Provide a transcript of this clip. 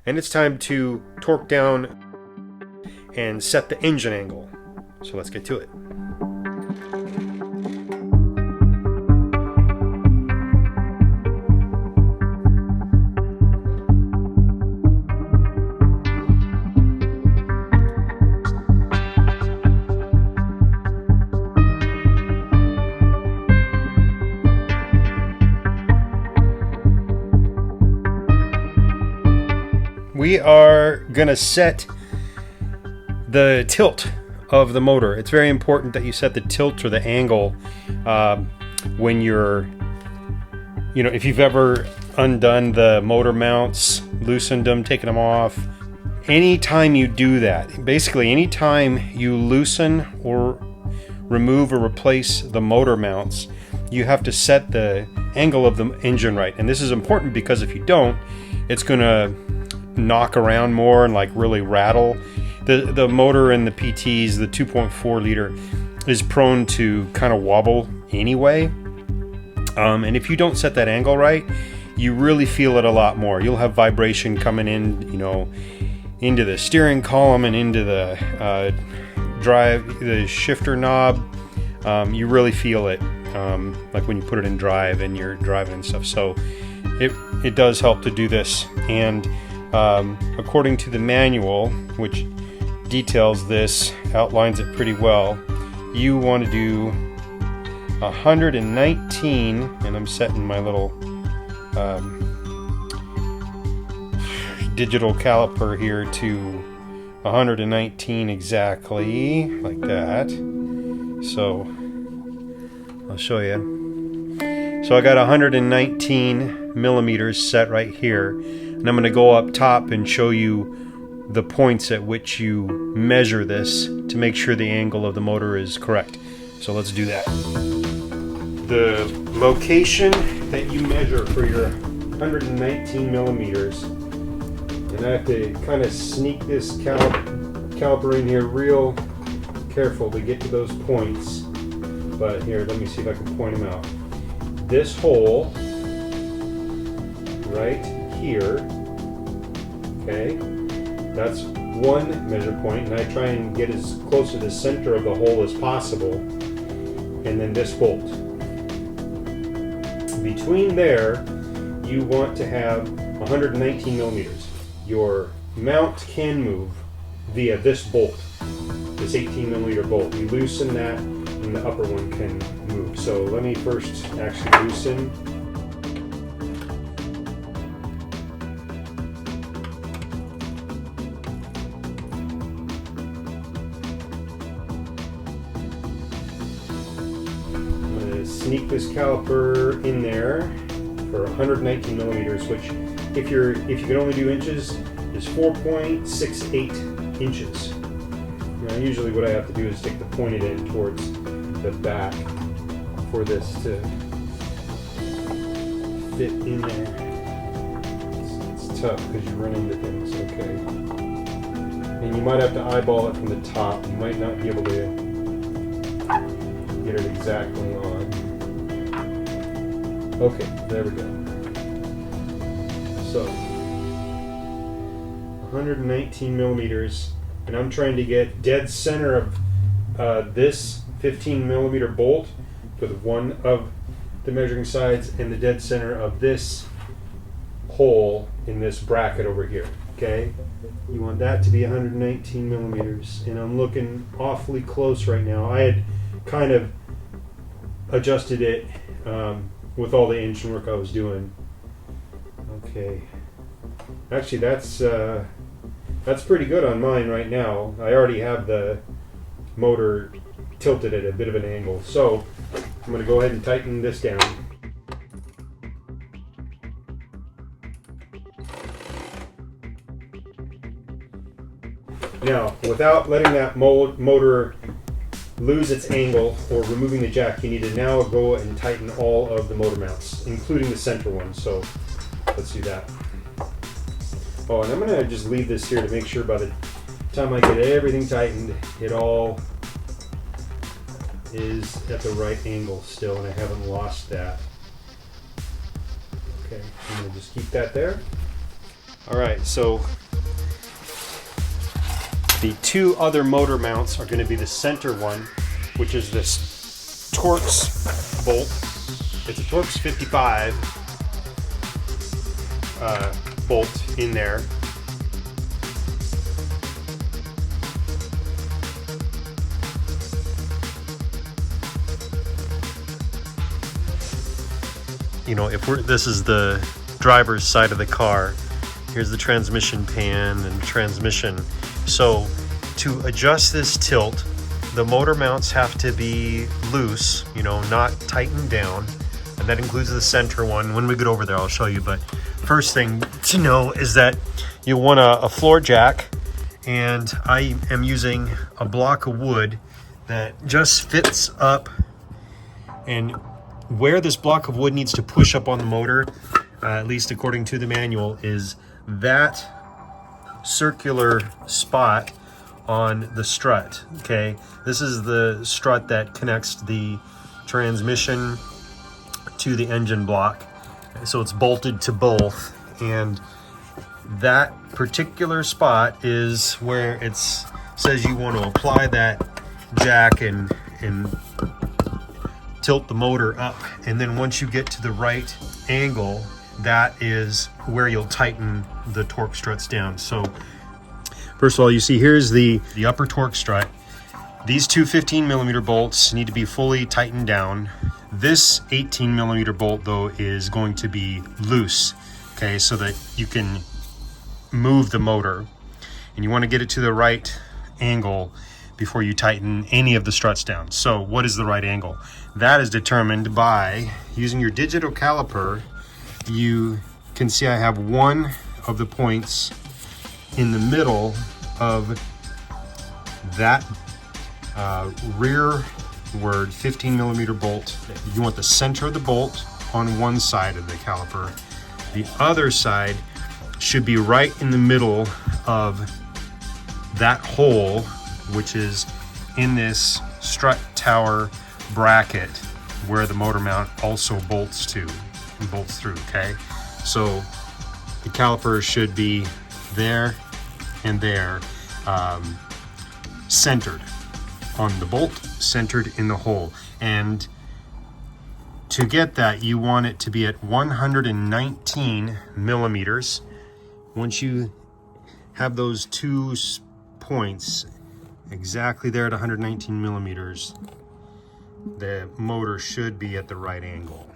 And it's time to torque down and set the engine angle. So let's get to it. We are going to set the tilt of the motor. It's very important that you set the tilt or the angle when you're, if you've ever undone the motor mounts, loosened them, taken them off. Anytime you do that, basically anytime you loosen or remove or replace the motor mounts, you have to set the angle of the engine right. And this is important because if you don't, it's going to knock around more and like really rattle. The motor in the PTs, the 2.4 liter, is prone to kind of wobble anyway. And if you don't set that angle right, you really feel it a lot more. You'll have vibration coming in, into the steering column and into the the shifter knob. You really feel it, like when you put it in drive and you're driving and stuff. So it does help to do this. And according to the manual, which details this, outlines it pretty well, you want to do 119, and I'm setting my little digital caliper here to 119 exactly, like that. So I'll show you. So I got 119 millimeters set right here. And I'm going to go up top and show you the points at which you measure this to make sure the angle of the motor is correct. So let's do that. The location that you measure for your 119 millimeters, and I have to kind of sneak this caliper in here real careful to get to those points. But here, let me see if I can point them out. This hole right here, okay, that's one measure point, and I try and get as close to the center of the hole as possible. And then this bolt. Between there, you want to have 119 millimeters. Your mount can move via this bolt, this 18 millimeter bolt. You loosen that, and the upper one can move. So let me first actually loosen. Sneak this caliper in there for 119 millimeters, which if you can only do inches, is 4.68 inches. Now usually what I have to do is stick the pointed end towards the back for this to fit in there. It's tough because you run into things, okay. And you might have to eyeball it from the top. You might not be able to get it exactly on. Okay, there we go. So, 119 millimeters, and I'm trying to get dead center of this 15 millimeter bolt with one of the measuring sides and the dead center of this hole in this bracket over here, okay? You want that to be 119 millimeters, and I'm looking awfully close right now. I had kind of adjusted it with all the engine work I was doing. Okay, actually that's pretty good on mine right now. I already have the motor tilted at a bit of an angle, so I'm going to go ahead and tighten this down. Now, without letting that motor lose its angle or removing the jack, you need to now go and tighten all of the motor mounts, including the center one. So let's do that. Oh, and I'm going to just leave this here to make sure by the time I get everything tightened, it all is at the right angle still, and I haven't lost that. Okay, I'm going to just keep that there. All right, so the two other motor mounts are going to be the center one, which is this Torx bolt. It's a Torx 55 bolt in there. You know, this is the driver's side of the car. Here's the transmission pan and transmission. So to adjust this tilt, the motor mounts have to be loose, you know, not tightened down. And that includes the center one. When we get over there, I'll show you. But first thing to know is that you want a floor jack. And I am using a block of wood that just fits up, and where this block of wood needs to push up on the motor, at least according to the manual, is that circular spot on the strut. Okay, this is the strut that connects the transmission to the engine block, so it's bolted to both, and that particular spot is where it says you want to apply that jack and tilt the motor up. And then once you get to the right angle, that is where you'll tighten the torque struts down. So first of all, you see here's the upper torque strut. These two 15mm bolts need to be fully tightened down. This 18mm bolt though is going to be loose, okay, so that you can move the motor, and you want to get it to the right angle before you tighten any of the struts down. So what is the right angle? That is determined by using your digital caliper. You can see I have one of the points in the middle of that rearward 15mm bolt. You want the center of the bolt on one side of the caliper. The other side should be right in the middle of that hole, which is in this strut tower bracket where the motor mount also bolts to and bolts through. Okay, so the caliper should be there and there, centered on the bolt, centered in the hole. And to get that, you want it to be at 119mm. Once you have those two points exactly there at 119mm, the motor should be at the right angle.